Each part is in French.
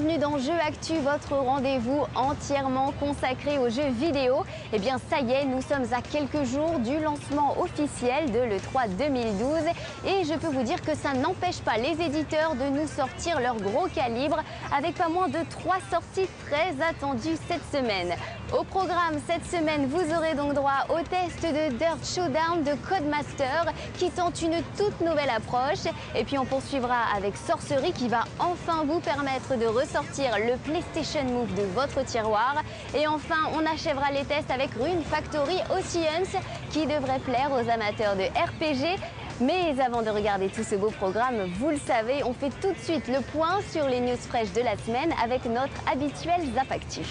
bienvenue dans Jeux Actu, votre rendez-vous entièrement consacré aux jeux vidéo. Eh bien ça y est, nous sommes à quelques jours du lancement officiel de l'E3 2012 et je peux vous dire que ça n'empêche pas les éditeurs de nous sortir leur gros calibre avec pas moins de 3 sorties très attendues cette semaine. Au programme cette semaine, vous aurez donc droit au test de Dirt Showdown de Codemaster qui tente une toute nouvelle approche. Et puis on poursuivra avec Sorcery qui va enfin vous permettre de ressortir le PlayStation Move de votre tiroir. Et enfin, on achèvera les tests avec Rune Factory Oceans qui devrait plaire aux amateurs de RPG. Mais avant de regarder tout ce beau programme, vous le savez, on fait tout de suite le point sur les news fraîches de la semaine avec notre habituel Zap Actu.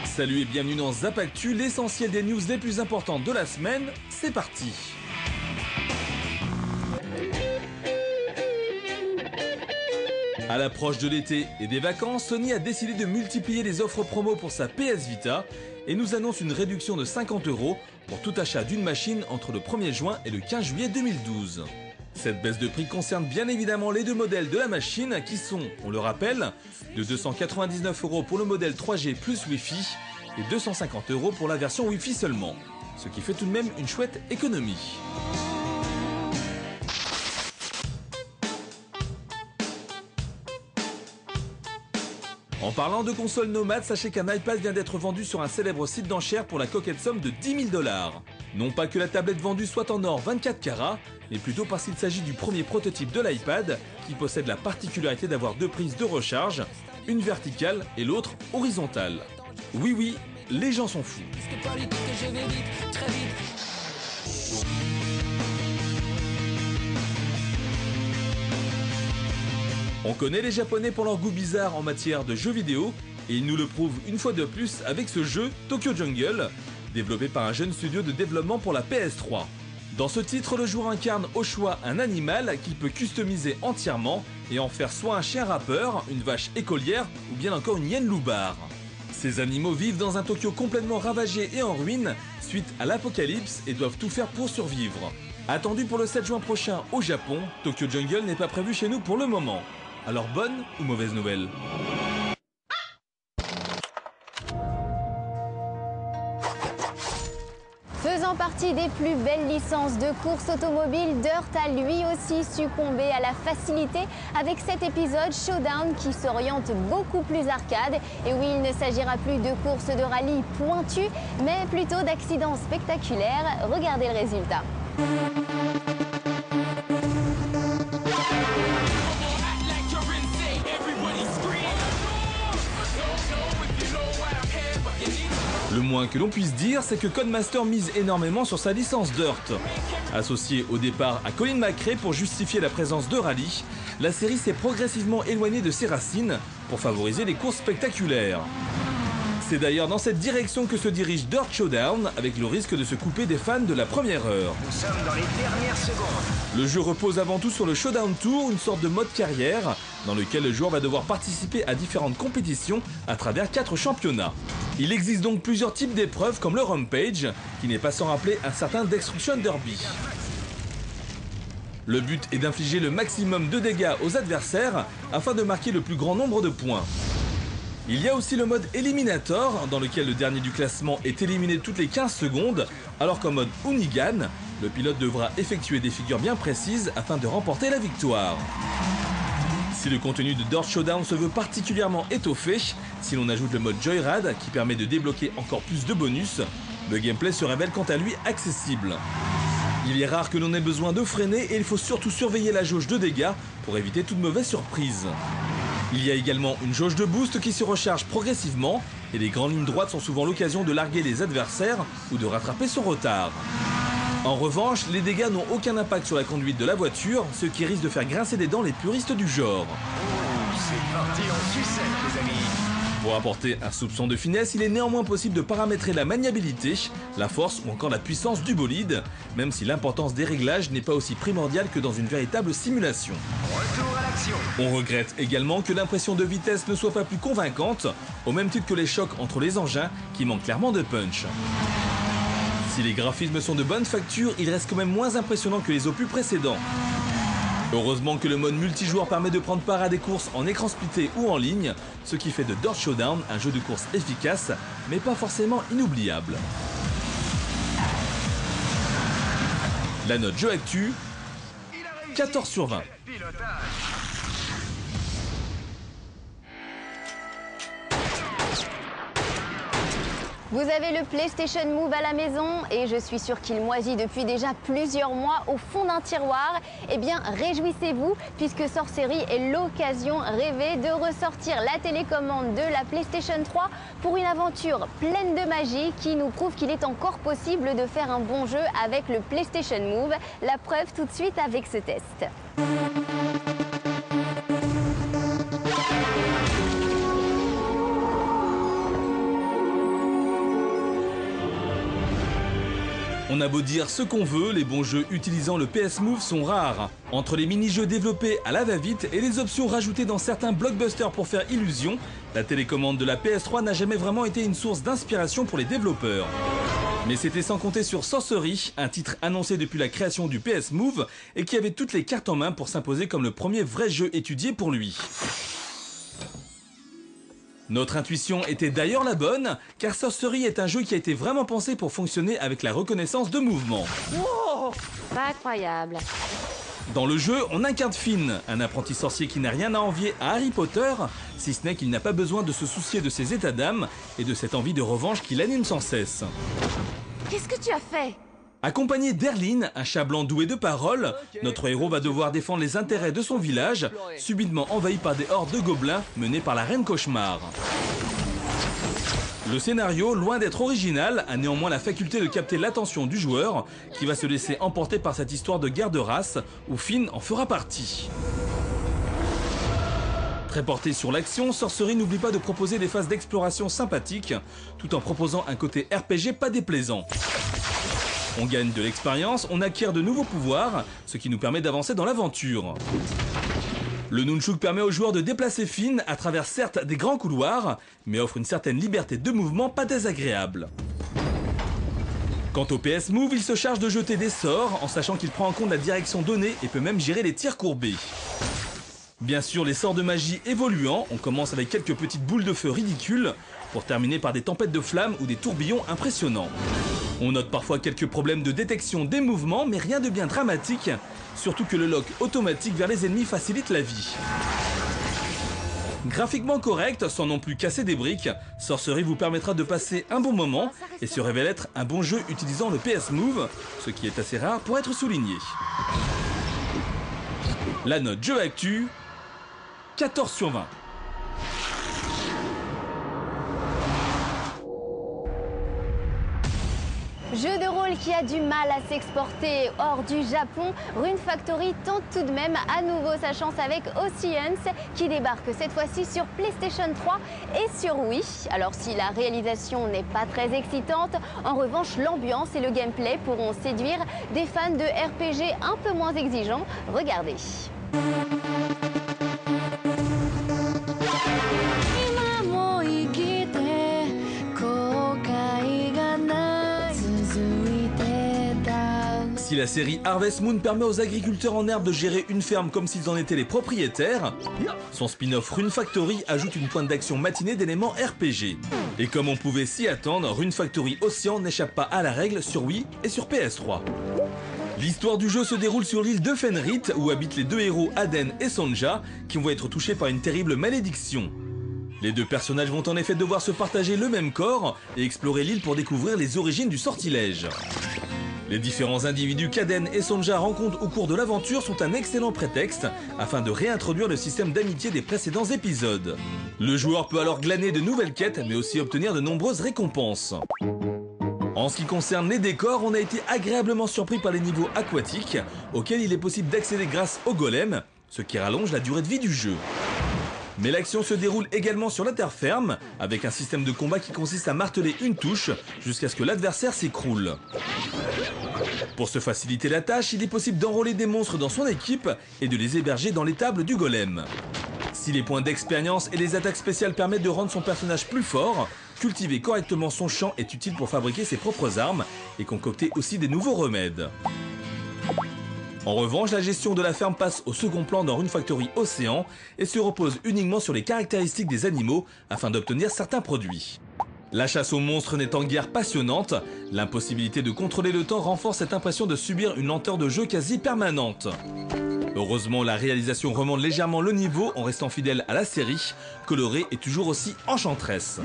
Salut et bienvenue dans Zap Actu, l'essentiel des news les plus importantes de la semaine, c'est parti. À l'approche de l'été et des vacances, Sony a décidé de multiplier les offres promo pour sa PS Vita et nous annonce une réduction de 50 € pour tout achat d'une machine entre le 1er juin et le 15 juillet 2012. Cette baisse de prix concerne bien évidemment les deux modèles de la machine qui sont, on le rappelle, de 299 € pour le modèle 3G plus Wi-Fi et 250 € pour la version Wi-Fi seulement, ce qui fait tout de même une chouette économie. En parlant de consoles nomades, sachez qu'un iPad vient d'être vendu sur un célèbre site d'enchères pour la coquette somme de 10 000 $. Non pas que la tablette vendue soit en or 24 carats, mais plutôt parce qu'il s'agit du premier prototype de l'iPad qui possède la particularité d'avoir deux prises de recharge, une verticale et l'autre horizontale. Oui, les gens sont fous. On connaît les Japonais pour leur goût bizarre en matière de jeux vidéo et ils nous le prouvent une fois de plus avec ce jeu Tokyo Jungle, développé par un jeune studio de développement pour la PS3. Dans ce titre, le joueur incarne au choix un animal qu'il peut customiser entièrement et en faire soit un chien rappeur, une vache écolière ou bien encore une hyène loupard. Ces animaux vivent dans un Tokyo complètement ravagé et en ruine suite à l'apocalypse et doivent tout faire pour survivre. Attendu pour le 7 juin prochain au Japon, Tokyo Jungle n'est pas prévu chez nous pour le moment. Alors bonne ou mauvaise nouvelle ? Faisant partie des plus belles licences de course automobile, Dirt a lui aussi succombé à la facilité avec cet épisode Showdown qui s'oriente beaucoup plus arcade. Et oui, il ne s'agira plus de courses de rallye pointues, mais plutôt d'accidents spectaculaires. Regardez le résultat. Le moins que l'on puisse dire, c'est que Codemaster mise énormément sur sa licence Dirt. Associée au départ à Colin McRae pour justifier la présence de rallye, la série s'est progressivement éloignée de ses racines pour favoriser les courses spectaculaires. C'est d'ailleurs dans cette direction que se dirige Dirt Showdown, avec le risque de se couper des fans de la première heure. Nous sommes dans les dernières secondes. Le jeu repose avant tout sur le Showdown Tour, une sorte de mode carrière, dans lequel le joueur va devoir participer à différentes compétitions à travers 4 championnats. Il existe donc plusieurs types d'épreuves comme le Rampage, qui n'est pas sans rappeler un certain Destruction Derby. Le but est d'infliger le maximum de dégâts aux adversaires afin de marquer le plus grand nombre de points. Il y a aussi le mode Eliminator, dans lequel le dernier du classement est éliminé toutes les 15 secondes, alors qu'en mode Unigan, le pilote devra effectuer des figures bien précises afin de remporter la victoire. Si le contenu de Dirt Showdown se veut particulièrement étoffé, si l'on ajoute le mode Joyride qui permet de débloquer encore plus de bonus, le gameplay se révèle quant à lui accessible. Il est rare que l'on ait besoin de freiner et il faut surtout surveiller la jauge de dégâts pour éviter toute mauvaise surprise. Il y a également une jauge de boost qui se recharge progressivement et les grandes lignes droites sont souvent l'occasion de larguer les adversaires ou de rattraper son retard. En revanche, les dégâts n'ont aucun impact sur la conduite de la voiture, ce qui risque de faire grincer des dents les puristes du genre. C'est parti en sucette, les amis. Pour apporter un soupçon de finesse, il est néanmoins possible de paramétrer la maniabilité, la force ou encore la puissance du bolide, même si l'importance des réglages n'est pas aussi primordiale que dans une véritable simulation. Retour à l'action. On regrette également que l'impression de vitesse ne soit pas plus convaincante, au même titre que les chocs entre les engins qui manquent clairement de punch. Si les graphismes sont de bonne facture, ils restent quand même moins impressionnants que les opus précédents. Heureusement que le mode multijoueur permet de prendre part à des courses en écran splitté ou en ligne, ce qui fait de Dirt Showdown un jeu de course efficace, mais pas forcément inoubliable. La note jeu actu, 14 sur 20. Vous avez le PlayStation Move à la maison et je suis sûre qu'il moisit depuis déjà plusieurs mois au fond d'un tiroir. Eh bien, réjouissez-vous puisque Sorcery est l'occasion rêvée de ressortir la télécommande de la PlayStation 3 pour une aventure pleine de magie qui nous prouve qu'il est encore possible de faire un bon jeu avec le PlayStation Move. La preuve tout de suite avec ce test. On a beau dire ce qu'on veut, les bons jeux utilisant le PS Move sont rares. Entre les mini-jeux développés à la va-vite et les options rajoutées dans certains blockbusters pour faire illusion, la télécommande de la PS3 n'a jamais vraiment été une source d'inspiration pour les développeurs. Mais c'était sans compter sur Sorcery, un titre annoncé depuis la création du PS Move et qui avait toutes les cartes en main pour s'imposer comme le premier vrai jeu étudié pour lui. Notre intuition était d'ailleurs la bonne, car Sorcery est un jeu qui a été vraiment pensé pour fonctionner avec la reconnaissance de mouvement. Wow, pas incroyable. Dans le jeu, on incarne Finn, un apprenti sorcier qui n'a rien à envier à Harry Potter, si ce n'est qu'il n'a pas besoin de se soucier de ses états d'âme et de cette envie de revanche qui l'anime sans cesse. Qu'est-ce que tu as fait ? Accompagné d'Erlyn, un chat blanc doué de parole, notre héros va devoir défendre les intérêts de son village, subitement envahi par des hordes de gobelins menés par la Reine Cauchemar. Le scénario, loin d'être original, a néanmoins la faculté de capter l'attention du joueur, qui va se laisser emporter par cette histoire de guerre de race, où Finn en fera partie. Très porté sur l'action, Sorcery n'oublie pas de proposer des phases d'exploration sympathiques, tout en proposant un côté RPG pas déplaisant. On gagne de l'expérience, on acquiert de nouveaux pouvoirs, ce qui nous permet d'avancer dans l'aventure. Le Nunchuk permet aux joueurs de déplacer Finn à travers certes des grands couloirs, mais offre une certaine liberté de mouvement pas désagréable. Quant au PS Move, il se charge de jeter des sorts, en sachant qu'il prend en compte la direction donnée et peut même gérer les tirs courbés. Bien sûr, les sorts de magie évoluant, on commence avec quelques petites boules de feu ridicules, pour terminer par des tempêtes de flammes ou des tourbillons impressionnants. On note parfois quelques problèmes de détection des mouvements, mais rien de bien dramatique, surtout que le lock automatique vers les ennemis facilite la vie. Graphiquement correct, sans non plus casser des briques, Sorcery vous permettra de passer un bon moment et se révèle être un bon jeu utilisant le PS Move, ce qui est assez rare pour être souligné. La note jeu actu, 14 sur 20. Jeu de rôle qui a du mal à s'exporter hors du Japon, Rune Factory tente tout de même à nouveau sa chance avec Oceans qui débarque cette fois-ci sur PlayStation 3 et sur Wii. Alors si la réalisation n'est pas très excitante, en revanche l'ambiance et le gameplay pourront séduire des fans de RPG un peu moins exigeants. Regardez. Si la série Harvest Moon permet aux agriculteurs en herbe de gérer une ferme comme s'ils en étaient les propriétaires, son spin-off Rune Factory ajoute une pointe d'action matinée d'éléments RPG. Et comme on pouvait s'y attendre, Rune Factory Océan n'échappe pas à la règle sur Wii et sur PS3. L'histoire du jeu se déroule sur l'île de Fenrit où habitent les deux héros Aden et Sonja qui vont être touchés par une terrible malédiction. Les deux personnages vont en effet devoir se partager le même corps et explorer l'île pour découvrir les origines du sortilège. Les différents individus qu'Aden et Sonja rencontrent au cours de l'aventure sont un excellent prétexte afin de réintroduire le système d'amitié des précédents épisodes. Le joueur peut alors glaner de nouvelles quêtes mais aussi obtenir de nombreuses récompenses. En ce qui concerne les décors, on a été agréablement surpris par les niveaux aquatiques auxquels il est possible d'accéder grâce au golem, ce qui rallonge la durée de vie du jeu. Mais l'action se déroule également sur la terre ferme, avec un système de combat qui consiste à marteler une touche jusqu'à ce que l'adversaire s'écroule. Pour se faciliter la tâche, il est possible d'enrôler des monstres dans son équipe et de les héberger dans l'étable du golem. Si les points d'expérience et les attaques spéciales permettent de rendre son personnage plus fort, Cultiver correctement son champ est utile pour fabriquer ses propres armes et concocter aussi des nouveaux remèdes. En revanche, la gestion de la ferme passe au second plan dans Rune Factory Océan et se repose uniquement sur les caractéristiques des animaux afin d'obtenir certains produits. La chasse aux monstres n'étant guère passionnante, l'impossibilité de contrôler le temps renforce cette impression de subir une lenteur de jeu quasi permanente. Heureusement, la réalisation remonte légèrement le niveau en restant fidèle à la série, colorée et toujours aussi enchanteresse.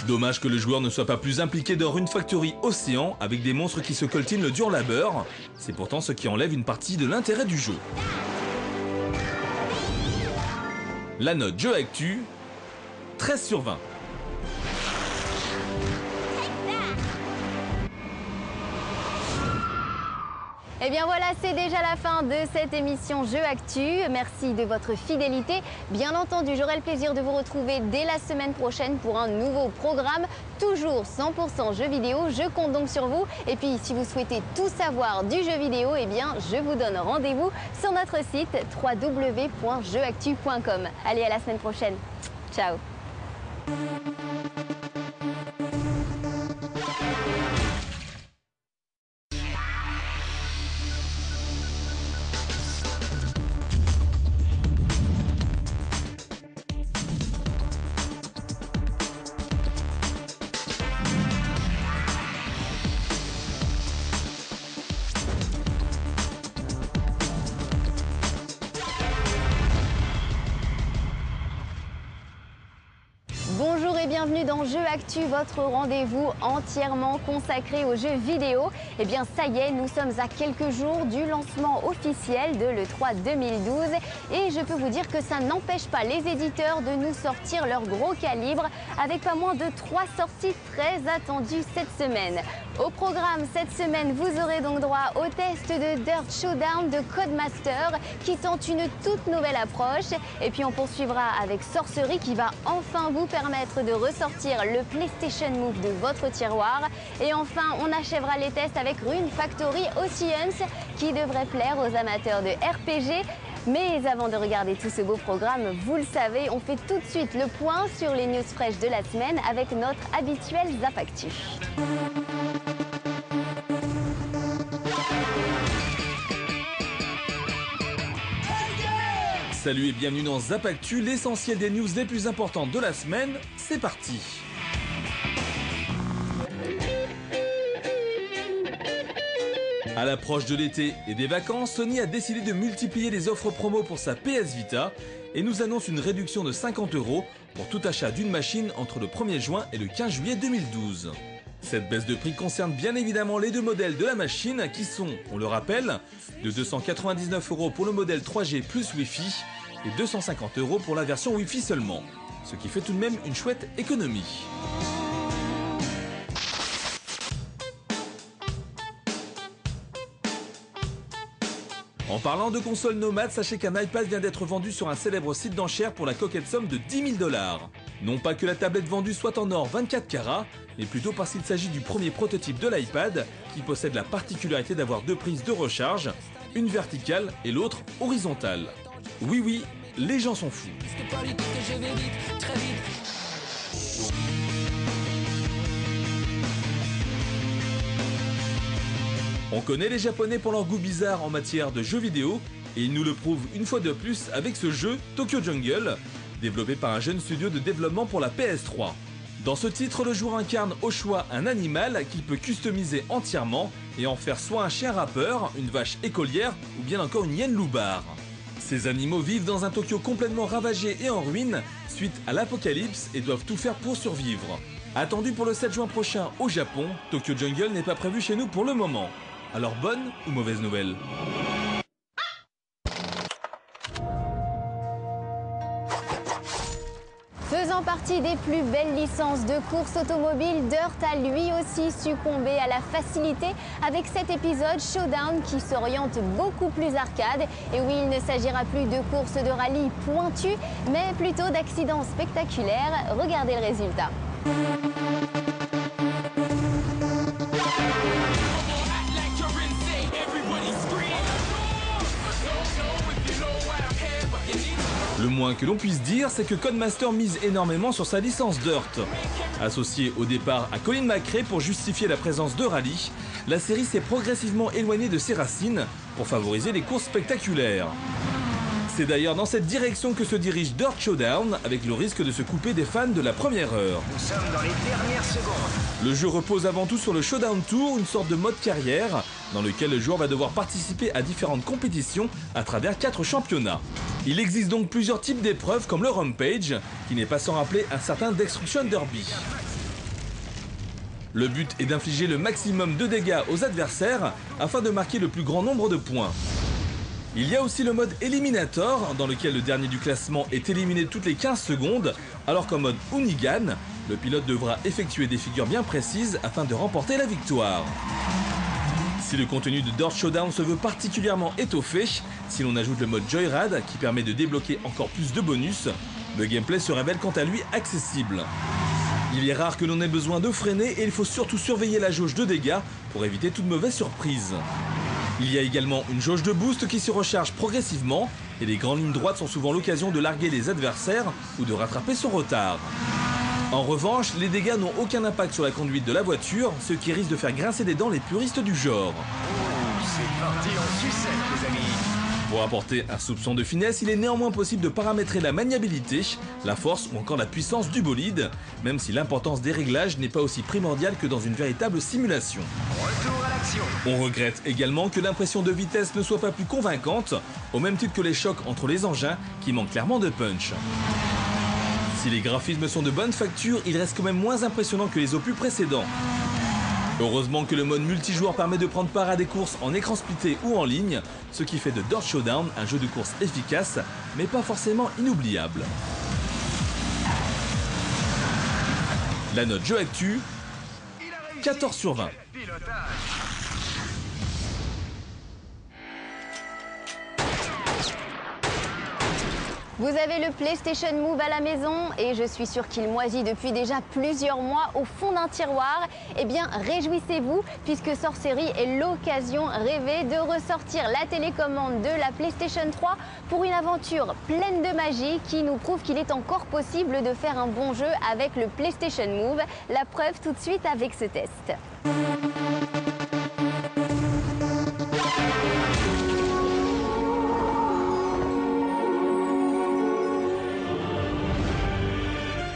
Dommage que le joueur ne soit pas plus impliqué dans Rune Factory Océan avec des monstres qui se coltinent le dur labeur. C'est pourtant ce qui enlève une partie de l'intérêt du jeu. La note Jeux Actu, 13 sur 20. Et bien voilà, c'est déjà la fin de cette émission Jeux Actu. Merci de votre fidélité. Bien entendu, j'aurai le plaisir de vous retrouver dès la semaine prochaine pour un nouveau programme, toujours 100% jeux vidéo. Je compte donc sur vous. Et puis, si vous souhaitez tout savoir du jeu vidéo, eh bien, je vous donne rendez-vous sur notre site www.jeuactu.com. Allez, à la semaine prochaine. Ciao. Bonjour et bienvenue dans Jeux Actu, votre rendez-vous entièrement consacré aux jeux vidéo. Eh bien ça y est, nous sommes à quelques jours du lancement officiel de l'E3 2012 et je peux vous dire que ça n'empêche pas les éditeurs de nous sortir leur gros calibre avec pas moins de 3 sorties très attendues cette semaine. Au programme cette semaine, vous aurez donc droit au test de Dirt Showdown de Codemaster qui tente une toute nouvelle approche. Et puis on poursuivra avec Sorcery qui va enfin vous permettre de ressortir le PlayStation Move de votre tiroir. Et enfin, on achèvera les tests avec Rune Factory Oceans qui devrait plaire aux amateurs de RPG. Mais avant de regarder tout ce beau programme, vous le savez, on fait tout de suite le point sur les news fraîches de la semaine avec notre habituel Zap Actu. Salut et bienvenue dans Zap Actu, l'essentiel des news les plus importantes de la semaine. C'est parti. À l'approche de l'été et des vacances, Sony a décidé de multiplier les offres promo pour sa PS Vita et nous annonce une réduction de 50 € pour tout achat d'une machine entre le 1er juin et le 15 juillet 2012. Cette baisse de prix concerne bien évidemment les deux modèles de la machine qui sont, on le rappelle, de 299 € pour le modèle 3G plus Wi-Fi et 250 € pour la version Wi-Fi seulement, ce qui fait tout de même une chouette économie. En parlant de consoles nomades, sachez qu'un iPad vient d'être vendu sur un célèbre site d'enchères pour la coquette somme de 10 000 $. Non pas que la tablette vendue soit en or 24 carats, mais plutôt parce qu'il s'agit du premier prototype de l'iPad qui possède la particularité d'avoir deux prises de recharge, une verticale et l'autre horizontale. Oui, les gens sont fous. On connaît les Japonais pour leur goût bizarre en matière de jeux vidéo et ils nous le prouvent une fois de plus avec ce jeu Tokyo Jungle, développé par un jeune studio de développement pour la PS3. Dans ce titre, le joueur incarne au choix un animal qu'il peut customiser entièrement et en faire soit un chien rappeur, une vache écolière ou bien encore une hyène loupard. Ces animaux vivent dans un Tokyo complètement ravagé et en ruine suite à l'apocalypse et doivent tout faire pour survivre. Attendu pour le 7 juin prochain au Japon, Tokyo Jungle n'est pas prévu chez nous pour le moment. Alors bonne ou mauvaise nouvelle ? Faisant partie des plus belles licences de course automobile, Dirt a lui aussi succombé à la facilité avec cet épisode Showdown qui s'oriente beaucoup plus arcade. Et oui, il ne s'agira plus de courses de rallye pointues, mais plutôt d'accidents spectaculaires. Regardez le résultat. Le moins que l'on puisse dire, c'est que Codemaster mise énormément sur sa licence Dirt. Associée au départ à Colin McRae pour justifier la présence de rallye, la série s'est progressivement éloignée de ses racines pour favoriser les courses spectaculaires. C'est d'ailleurs dans cette direction que se dirige Dirt Showdown, avec le risque de se couper des fans de la première heure. Nous sommes dans les dernières secondes. Le jeu repose avant tout sur le Showdown Tour, une sorte de mode carrière, dans lequel le joueur va devoir participer à différentes compétitions à travers 4 championnats. Il existe donc plusieurs types d'épreuves comme le Rampage, qui n'est pas sans rappeler un certain Destruction Derby. Le but est d'infliger le maximum de dégâts aux adversaires afin de marquer le plus grand nombre de points. Il y a aussi le mode Eliminator, dans lequel le dernier du classement est éliminé toutes les 15 secondes, alors qu'en mode Hoonigan, le pilote devra effectuer des figures bien précises afin de remporter la victoire. Si le contenu de Dirt Showdown se veut particulièrement étoffé, si l'on ajoute le mode Joyride qui permet de débloquer encore plus de bonus, le gameplay se révèle quant à lui accessible. Il est rare que l'on ait besoin de freiner et il faut surtout surveiller la jauge de dégâts pour éviter toute mauvaise surprise. Il y a également une jauge de boost qui se recharge progressivement et les grandes lignes droites sont souvent l'occasion de larguer les adversaires ou de rattraper son retard. En revanche, les dégâts n'ont aucun impact sur la conduite de la voiture, ce qui risque de faire grincer des dents les puristes du genre. C'est parti en sucette, les amis. Pour apporter un soupçon de finesse, il est néanmoins possible de paramétrer la maniabilité, la force ou encore la puissance du bolide, même si l'importance des réglages n'est pas aussi primordiale que dans une véritable simulation. Retour à l'action. On regrette également que l'impression de vitesse ne soit pas plus convaincante, au même titre que les chocs entre les engins qui manquent clairement de punch. Si les graphismes sont de bonne facture, ils restent quand même moins impressionnants que les opus précédents. Heureusement que le mode multijoueur permet de prendre part à des courses en écran splitté ou en ligne, ce qui fait de Dirt Showdown un jeu de course efficace, mais pas forcément inoubliable. La note jeu actu, 14 sur 20. Pilotage. Vous avez le PlayStation Move à la maison et je suis sûre qu'il moisit depuis déjà plusieurs mois au fond d'un tiroir. Eh bien, réjouissez-vous puisque Sorcery est l'occasion rêvée de ressortir la télécommande de la PlayStation 3 pour une aventure pleine de magie qui nous prouve qu'il est encore possible de faire un bon jeu avec le PlayStation Move. La preuve tout de suite avec ce test.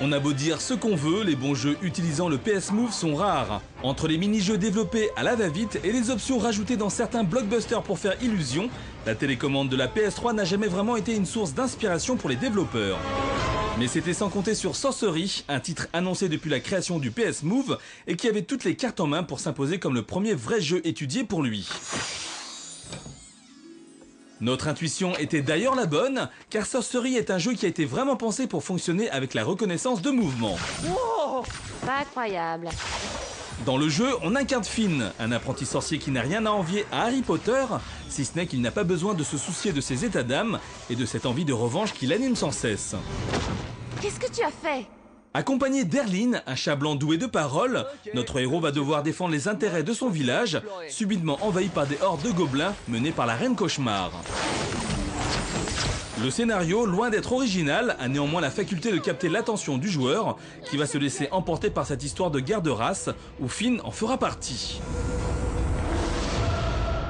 On a beau dire ce qu'on veut, les bons jeux utilisant le PS Move sont rares. Entre les mini-jeux développés à la va-vite et les options rajoutées dans certains blockbusters pour faire illusion, la télécommande de la PS3 n'a jamais vraiment été une source d'inspiration pour les développeurs. Mais c'était sans compter sur Sorcery, un titre annoncé depuis la création du PS Move et qui avait toutes les cartes en main pour s'imposer comme le premier vrai jeu étudié pour lui. Notre intuition était d'ailleurs la bonne, car Sorcery est un jeu qui a été vraiment pensé pour fonctionner avec la reconnaissance de mouvement. Wow, incroyable. Dans le jeu, on incarne Finn, un apprenti sorcier qui n'a rien à envier à Harry Potter, si ce n'est qu'il n'a pas besoin de se soucier de ses états d'âme et de cette envie de revanche qui l'anime sans cesse. Qu'est-ce que tu as fait ? Accompagné d'Erlyn, un chat blanc doué de paroles, notre héros va devoir défendre les intérêts de son village, subitement envahi par des hordes de gobelins menés par la Reine Cauchemar. Le scénario, loin d'être original, a néanmoins la faculté de capter l'attention du joueur, qui va se laisser emporter par cette histoire de guerre de race, où Finn en fera partie.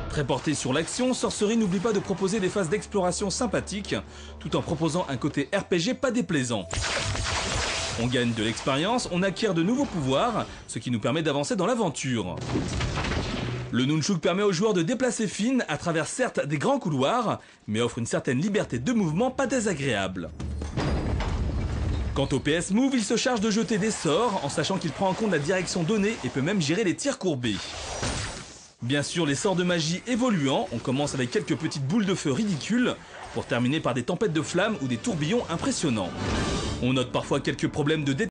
Très porté sur l'action, Sorcery n'oublie pas de proposer des phases d'exploration sympathiques, tout en proposant un côté RPG pas déplaisant. On gagne de l'expérience, on acquiert de nouveaux pouvoirs, ce qui nous permet d'avancer dans l'aventure. Le Nunchuk permet aux joueurs de déplacer Finn à travers certes des grands couloirs, mais offre une certaine liberté de mouvement pas désagréable. Quant au PS Move, il se charge de jeter des sorts, en sachant qu'il prend en compte la direction donnée et peut même gérer les tirs courbés. Bien sûr, les sorts de magie évoluant, on commence avec quelques petites boules de feu ridicules, pour terminer par des tempêtes de flammes ou des tourbillons impressionnants. On note parfois quelques problèmes de détection